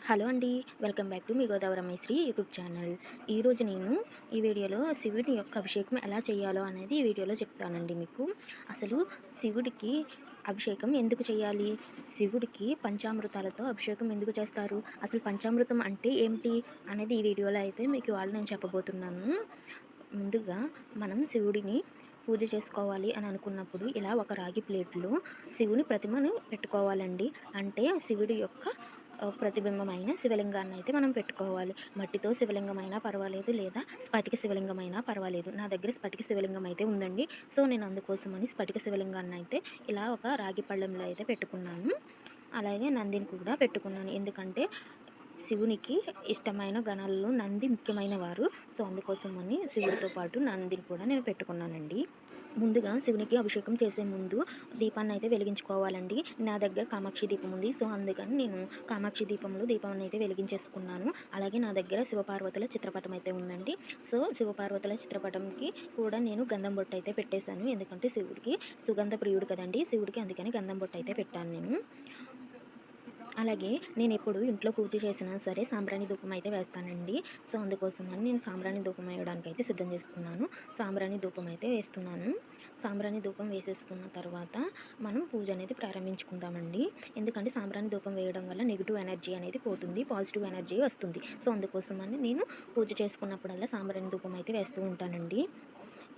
Hello అండి. Welcome back to మీ Godavari Sri YouTube channel. ఈరోజు నేను ఈ వీడియోలో శివుని యొక్క అభిషేకం ఎలా చేయాలో అనేది ఈ వీడియోలో చెప్తానండి మీకు. అసలు శివుడికి అభిషేకం ఎందుకు చేయాలి? శివుడికి పంచామృతాలతో అభిషేకం ఎందుకు చేస్తారు? అసలు పంచామృతం అంటే ఏమిటి అనేది ఈ వీడియోలో అయితే మీకు నేను చెప్పబోతున్నాను. ముందుగా మనం శివుడిని పూజ చేసుకోవాలి అని అనుకున్నప్పుడు ఇలా ఒక రాగి ప్లేట్లో శివుని ప్రతిమను పెట్టుకోవాలండి. అంటే శివుడి యొక్క ప్రతిబింబమైన శివలింగాన్ని అయితే మనం పెట్టుకోవాలి. మట్టితో శివలింగమైనా పర్వాలేదు, లేదా స్ఫటిక శివలింగమైనా పర్వాలేదు. నా దగ్గర స్ఫటిక శివలింగం అయితే ఉందండి. సో నేను అందుకోసమని స్ఫటిక శివలింగాన్ని అయితే ఇలా ఒక రాగి పళ్ళెంలో అయితే పెట్టుకున్నాను. అలాగే నందిని కూడా పెట్టుకున్నాను. ఎందుకంటే శివునికి ఇష్టమైన గణాలలో నంది ముఖ్యమైన వారు. సో అందుకోసమని శివుడితో పాటు నందిని కూడా నేను పెట్టుకున్నానండి. ముందుగా శివునికి అభిషేకం చేసే ముందు దీపాన్ని అయితే వెలిగించుకోవాలండి. నా దగ్గర కామాక్షి దీపం ఉంది. సో అందుకని నేను కామాక్షి దీపంలో దీపాన్ని అయితే వెలిగించేసుకున్నాను. అలాగే నా దగ్గర శివపార్వతుల చిత్రపటం అయితే ఉందండి. సో శివపార్వతుల చిత్రపటంకి కూడా నేను గంధం బొట్టు అయితే పెట్టేశాను. ఎందుకంటే శివుడికి సుగంధ ప్రియుడు కదండి, శివుడికి అందుకని గంధం బొట్టు అయితే పెట్టాను నేను. అలాగే నేను ఎప్పుడు ఇంట్లో పూజ చేసినా సరే సాంబ్రాణి ధూపం అయితే వేస్తానండి. సో అందుకోసమని నేను సాంబ్రాణి ధూపం వేయడానికి అయితే సిద్ధం చేసుకున్నాను. సాంబ్రాణి ధూపం అయితే వేస్తున్నాను. సాంబ్రాణి ధూపం వేసేసుకున్న తర్వాత మనం పూజ అనేది ప్రారంభించుకుందామండి. ఎందుకంటే సాంబ్రాణి ధూపం వేయడం వల్ల నెగిటివ్ ఎనర్జీ అనేది పోతుంది, పాజిటివ్ ఎనర్జీ వస్తుంది. సో అందుకోసమని నేను పూజ చేసుకున్నప్పుడల్లా సాంబ్రాణి ధూపం అయితే వేస్తూ ఉంటానండి.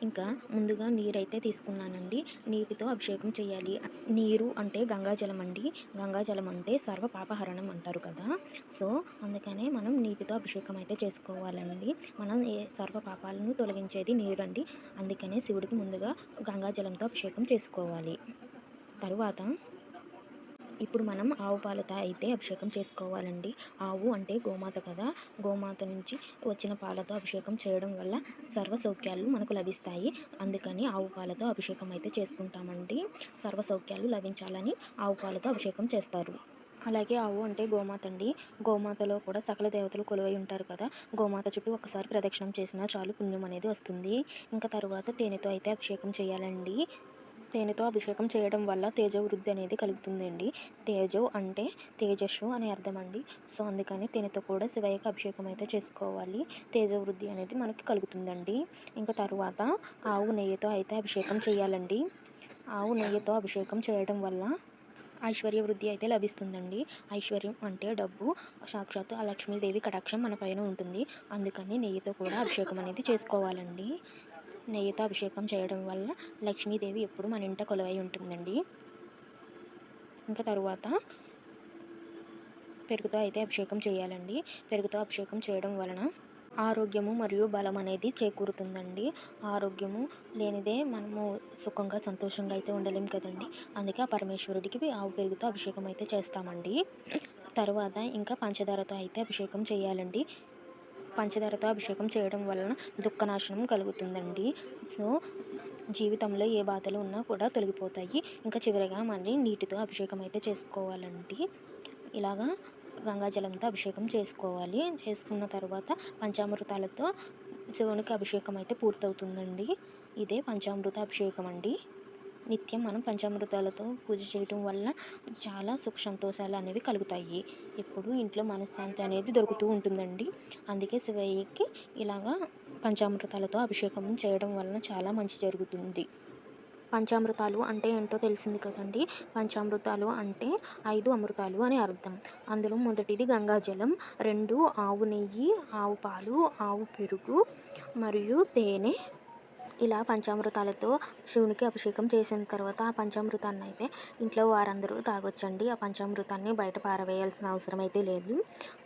ఇంకా ముందుగా నీరైతే తీసుకున్నానండి. నీటితో అభిషేకం చేయాలి. నీరు అంటే గంగాజలం అండి. గంగాజలం అంటే సర్వ పాపహరణం అంటారు కదా. సో అందుకనే మనం నీటితో అభిషేకం అయితే చేసుకోవాలండి. మనం సర్వ పాపాలను తొలగించేది నీరు అండి. అందుకనే శివుడికి ముందుగా గంగాజలంతో అభిషేకం చేసుకోవాలి. తరువాత ఇప్పుడు మనం ఆవు పాలతో అయితే అభిషేకం చేసుకోవాలండి. ఆవు అంటే గోమాత కదా. గోమాత నుంచి వచ్చిన పాలతో అభిషేకం చేయడం వల్ల సర్వ సౌఖ్యాలు మనకు లభిస్తాయి. అందుకని ఆవు పాలతో అభిషేకం అయితే చేసుకుంటామండి. సర్వ సౌఖ్యాలు లభించాలని ఆవు పాలతో అభిషేకం చేస్తారు. అలాగే ఆవు అంటే గోమాత అండి. గోమాతలో కూడా సకల దేవతలు కొలువై ఉంటారు కదా. గోమాత చుట్టూ ఒకసారి ప్రదక్షిణం చేసినా చాలు, పుణ్యం అనేది వస్తుంది. ఇంకా తర్వాత తేనెతో అయితే అభిషేకం చేయాలండి. తేనెతో అభిషేకం చేయడం వల్ల తేజవృద్ధి అనేది కలుగుతుందండి. తేజో అంటే తేజస్సు అని అర్థం అండి. సో అందుకని తేనెతో కూడా శివయ్యకి అభిషేకం అయితే చేసుకోవాలి. తేజవృద్ధి అనేది మనకి కలుగుతుందండి. ఇంకా తర్వాత ఆవు నెయ్యితో అయితే అభిషేకం చేయాలండి. ఆవు నెయ్యితో అభిషేకం చేయడం వల్ల ఐశ్వర్య వృద్ధి అయితే లభిస్తుందండి. ఐశ్వర్యం అంటే డబ్బు, సాక్షాత్తు ఆ లక్ష్మీదేవి కటాక్షం మన పైన ఉంటుంది. అందుకని నెయ్యితో కూడా అభిషేకం అనేది చేసుకోవాలండి. నెయ్యితో అభిషేకం చేయడం వల్ల లక్ష్మీదేవి ఎప్పుడు మన ఇంట కొలువై ఉంటుందండి. ఇంకా తరువాత పెరుగుతో అయితే అభిషేకం చేయాలండి. పెరుగుతో అభిషేకం చేయడం వలన ఆరోగ్యము మరియు బలం అనేది చేకూరుతుందండి. ఆరోగ్యము లేనిదే మనము సుఖంగా సంతోషంగా అయితే ఉండలేం కదండి. అందుకే ఆ పరమేశ్వరుడికి ఆవు పెరుగుతో అభిషేకం అయితే చేస్తామండి. తర్వాత ఇంకా పంచదారతో అయితే అభిషేకం చేయాలండి. పంచదారతో అభిషేకం చేయడం వలన దుఃఖనాశనం కలుగుతుందండి. సో జీవితంలో ఏ బాధలు ఉన్నా కూడా తొలగిపోతాయి. ఇంకా చివరిగా మళ్ళీ నీటితో అభిషేకం అయితే చేసుకోవాలండి. ఇలాగా గంగాజలంతో అభిషేకం చేసుకోవాలి. చేసుకున్న తర్వాత పంచామృతాలతో శివునికి అభిషేకం అయితే పూర్తవుతుందండి. ఇదే పంచామృత అభిషేకం అండి. నిత్యం మనం పంచామృతాలతో పూజ చేయటం వల్ల చాలా సుఖ సంతోషాలు అనేవి కలుగుతాయి. ఎప్పుడు ఇంట్లో మనశ్శాంతి అనేది దొరుకుతూ ఉంటుందండి. అందుకే శివయ్యకి ఇలాగా పంచామృతాలతో అభిషేకం చేయడం వలన చాలా మంచి జరుగుతుంది. పంచామృతాలు అంటే ఏంటో తెలిసింది కదండి. పంచామృతాలు అంటే 5 అమృతాలు అని అర్థం. అందులో మొదటిది గంగాజలం, 2 ఆవు నెయ్యి, ఆవు పాలు, ఆవు పెరుగు మరియు తేనె. ఇలా పంచామృతాలతో శివునికి అభిషేకం చేసిన తర్వాత ఆ పంచామృతాన్ని అయితే ఇంట్లో వారందరూ తాగొచ్చండి. ఆ పంచామృతాన్ని బయట పారవేయాల్సిన అవసరం అయితే లేదు.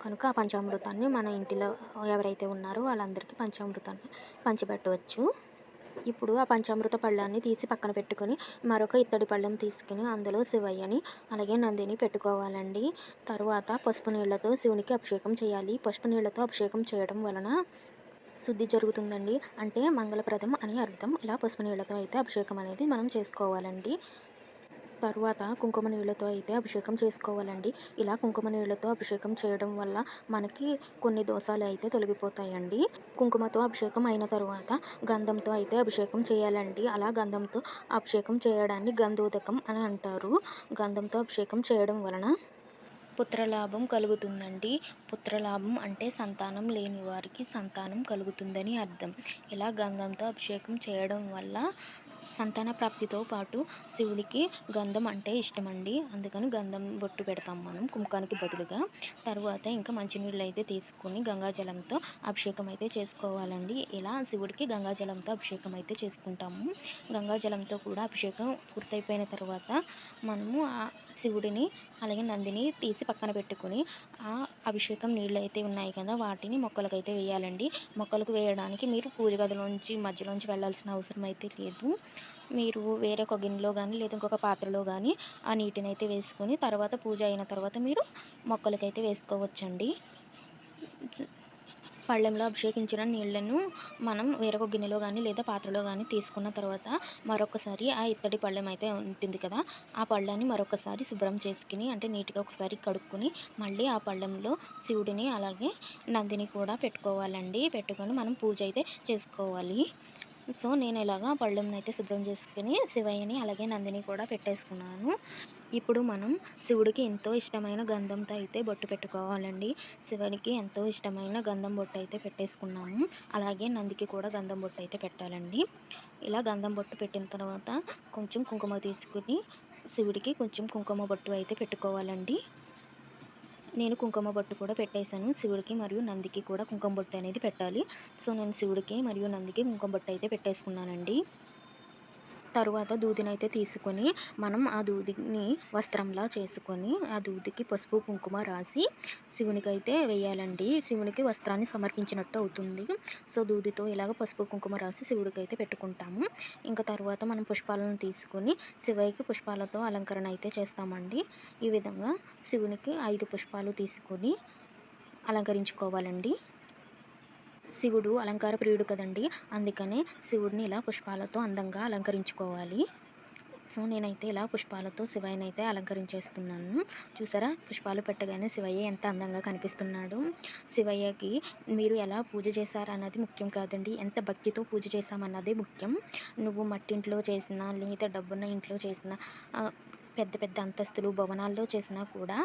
కనుక ఆ పంచామృతాన్ని మన ఇంటిలో ఎవరైతే ఉన్నారో వాళ్ళందరికీ పంచామృతాన్ని పంచిపెట్టవచ్చు. ఇప్పుడు ఆ పంచామృత పళ్ళాన్ని తీసి పక్కన పెట్టుకొని మరొక ఇత్తడి పళ్ళెం తీసుకుని అందులో శివయ్యని అలాగే నందిని పెట్టుకోవాలండి. తరువాత పసుపు నీళ్లతో శివునికి అభిషేకం చేయాలి. పసుపు నీళ్లతో అభిషేకం చేయడం వలన శుద్ధి జరుగుతుందండి. అంటే మంగళప్రదం అని అర్థం. ఇలా పసుపు నీళ్లతో అయితే అభిషేకం అనేది మనం చేసుకోవాలండి. తరువాత కుంకుమ నీళ్ళతో అయితే అభిషేకం చేసుకోవాలండి. ఇలా కుంకుమ నీళ్ళతో అభిషేకం చేయడం వల్ల మనకి కొన్ని దోషాలు అయితే తొలగిపోతాయండి. కుంకుమతో అభిషేకం అయిన తరువాత గంధంతో అయితే అభిషేకం చేయాలండి. అలా గంధంతో అభిషేకం చేయడాన్ని గంధోదకం అని అంటారు. గంధంతో అభిషేకం చేయడం వలన పుత్రలాభం కలుగుతుందండి. పుత్రలాభం అంటే సంతానం లేని వారికి సంతానం కలుగుతుందని అర్థం. ఇలా గంధంతో అభిషేకం చేయడం వల్ల సంతాన ప్రాప్తితో పాటు శివుడికి గంధం అంటే ఇష్టమండి. అందుకని గంధం బొట్టు పెడతాం మనం కుంకానికి బదులుగా. తర్వాత ఇంకా మంచినీళ్ళు అయితే తీసుకొని గంగాజలంతో అభిషేకం అయితే చేసుకోవాలండి. ఇలా శివుడికి గంగాజలంతో అభిషేకం అయితే చేసుకుంటాము. గంగాజలంతో కూడా అభిషేకం పూర్తయిపోయిన తర్వాత మనము ఆ శివుడిని అలాగే నందిని తీసి పక్కన పెట్టుకొని ఆ అభిషేకం నీళ్ళు అయితే ఉన్నాయి కదా వాటిని మొక్కలకైతే వేయాలండి. మొక్కలకు వేయడానికి మీరు పూజ గదిలోంచి మధ్యలోంచి వెళ్ళాల్సిన అవసరం అయితే లేదు. మీరు వేరే ఒక గిన్నెలో కానీ లేదా ఇంకొక పాత్రలో కానీ ఆ నీటిని అయితే వేసుకొని తర్వాత పూజ అయిన తర్వాత మీరు మొక్కలకైతే వేసుకోవచ్చండి. పళ్ళెంలో అభిషేకించిన నీళ్ళను మనం వేరొక గిన్నెలో కానీ లేదా పాత్రలో కానీ తీసుకున్న తర్వాత మరొకసారి ఆ ఇత్తడి పళ్ళెం అయితే ఉంటుంది కదా ఆ పళ్ళాన్ని మరొకసారి శుభ్రం చేసుకుని అంటే నీట్గా ఒకసారి కడుక్కొని మళ్ళీ ఆ పళ్ళెంలో శివుడిని అలాగే నందిని కూడా పెట్టుకోవాలండి. పెట్టుకొని మనం పూజ అయితే చేసుకోవాలి. సో నేను ఇలాగా పళ్ళెంని అయితే శుభ్రం చేసుకుని శివయ్యని అలాగే నందిని కూడా పెట్టేసుకున్నాను. ఇప్పుడు మనం శివుడికి ఎంతో ఇష్టమైన గంధంతో అయితే బొట్టు పెట్టుకోవాలండి. శివుడికి ఎంతో ఇష్టమైన గంధం బొట్టు అయితే పెట్టేసుకున్నాము. అలాగే నందికి కూడా గంధం బొట్టు అయితే పెట్టాలండి. ఇలా గంధం బొట్టు పెట్టిన తర్వాత కొంచెం కుంకుమ తీసుకుని శివుడికి కొంచెం కుంకుమ బొట్టు అయితే పెట్టుకోవాలండి. నేను కుంకుమ బొట్టు కూడా పెట్టేశాను. శివుడికి మరియు నందికి కూడా కుంకుమ బొట్టు అనేది పెట్టాలి. సో నేను శివుడికి మరియు నందికి కుంకుమ బొట్టు అయితే పెట్టేసుకున్నానండి. తరువాత దూదినైతే తీసుకొని మనం ఆ దూదిని వస్త్రంలా చేసుకొని ఆ దూదికి పసుపు కుంకుమ రాసి శివునికైతే వేయాలండి. శివునికి వస్త్రాన్ని సమర్పించినట్టు అవుతుంది. సో దూదితో ఇలాగ పసుపు కుంకుమ రాసి శివుడికైతే పెట్టుకుంటాము. ఇంకా తర్వాత మనం పుష్పాలను తీసుకొని శివయ్యకి పుష్పాలతో అలంకరణ అయితే చేస్తామండి. ఈ విధంగా శివునికి 5 పుష్పాలు తీసుకొని అలంకరించుకోవాలండి. శివుడు అలంకార ప్రియుడు కదండి. అందుకనే శివుడిని ఇలా పుష్పాలతో అందంగా అలంకరించుకోవాలి. సో నేనైతే ఇలా పుష్పాలతో శివయ్యని అయితే అలంకరించేస్తున్నాను. చూసారా పుష్పాలు పెట్టగానే శివయ్య ఎంత అందంగా కనిపిస్తున్నాడు. శివయ్యకి మీరు ఎలా పూజ చేశారన్నది ముఖ్యం కాదండి. ఎంత భక్తితో పూజ చేశామన్నదే ముఖ్యం. నువ్వు మట్టింట్లో చేసినా లేదా డబ్బున్న ఇంట్లో చేసినా పెద్ద పెద్ద అంతస్తులు భవనాల్లో చేసినా కూడా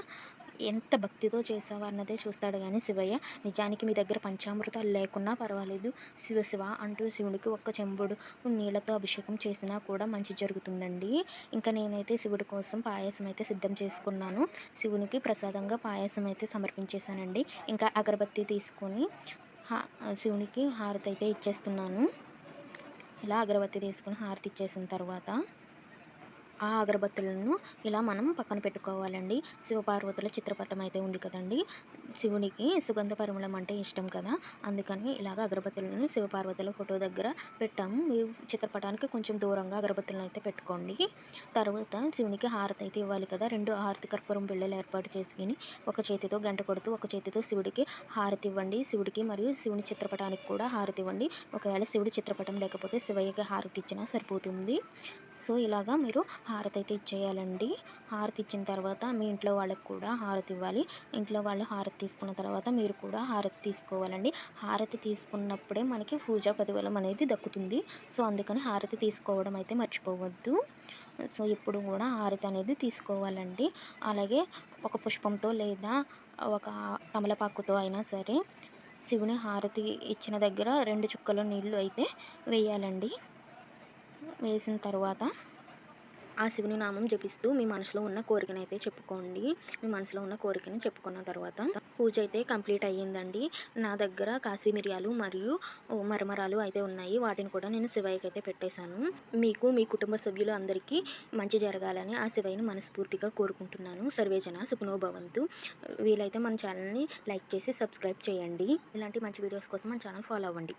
ఎంత భక్తితో చేసావా అన్నదే చూస్తాడు కానీ శివయ్య. నిజానికి మీ దగ్గర పంచామృతాలు లేకున్నా పర్వాలేదు, శివ శివ అంటూ శివుడికి ఒక్క చెంబుడు నీళ్ళతో అభిషేకం చేసినా కూడా మంచి జరుగుతుందండి. ఇంకా నేనైతే శివుడి కోసం పాయసం అయితే సిద్ధం చేసుకున్నాను. శివునికి ప్రసాదంగా పాయసం అయితే సమర్పించేశానండి. ఇంకా అగరబత్తి తీసుకొని శివునికి హారతి అయితే ఇచ్చేస్తున్నాను. ఇలా అగరబత్తి తీసుకొని హారతి ఇచ్చేసిన తర్వాత ఆ అగరబత్తులను ఇలా మనం పక్కన పెట్టుకోవాలండి. శివపార్వతుల చిత్రపటం అయితే ఉంది కదండి. శివునికి సుగంధ పరిమళం అంటే ఇష్టం కదా, అందుకని ఇలాగ అగరబత్తులను శివపార్వతుల ఫోటో దగ్గర పెట్టాము. మీ చిత్రపటానికి కొంచెం దూరంగా అగరబత్తులను అయితే పెట్టుకోండి. తర్వాత శివునికి హారతి అయితే ఇవ్వాలి కదా, 2 హారతి కర్పూరం బిళ్ళలు ఏర్పాటు చేసుకుని ఒక చేతితో గంట కొడుతూ ఒక చేతితో శివుడికి హారతి ఇవ్వండి. శివుడికి మరియు శివుని చిత్రపటానికి కూడా హారతి ఇవ్వండి. ఒకవేళ శివుడి చిత్రపటం లేకపోతే శివయ్యకి హారతి ఇచ్చినా సరిపోతుంది. సో ఇలాగా మీరు హారతి అయితే ఇచ్చేయాలండి. హారతి ఇచ్చిన తర్వాత మీ ఇంట్లో వాళ్ళకి కూడా హారతి ఇవ్వాలి. ఇంట్లో వాళ్ళు హారతి తీసుకున్న తర్వాత మీరు కూడా హారతి తీసుకోవాలండి. హారతి తీసుకున్నప్పుడే మనకి పూజా ప్రతిఫలం అనేది దక్కుతుంది. సో అందుకని హారతి తీసుకోవడం అయితే మర్చిపోవద్దు. సో ఇప్పుడు కూడా హారతి అనేది తీసుకోవాలండి. అలాగే ఒక పుష్పంతో లేదా ఒక తమలపాకుతో అయినా సరే శివుని హారతి ఇచ్చిన దగ్గర 2 చుక్కల నీళ్ళు అయితే వేయాలండి. వేసిన తర్వాత ఆ శివుని నామం జపిస్తూ మీ మనసులో ఉన్న కోరికనైతే చెప్పుకోండి. మీ మనసులో ఉన్న కోరికని చెప్పుకున్న తర్వాత పూజ అయితే కంప్లీట్ అయ్యిందండి. నా దగ్గర కాశీ మిరియాలు మరియు మరమరాలు అయితే ఉన్నాయి. వాటిని కూడా నేను శివయ్యకి అయితే పెట్టేశాను. మీకు మీ కుటుంబ సభ్యులు అందరికీ మంచి జరగాలని ఆ శివయ్యని మనస్ఫూర్తిగా కోరుకుంటున్నాను. సర్వేజన సుఖినో భవంతు. వీలైతే మన ఛానల్ని లైక్ చేసి సబ్స్క్రైబ్ చేయండి. ఇలాంటి మంచి వీడియోస్ కోసం మన ఛానల్ ఫాలో అవ్వండి.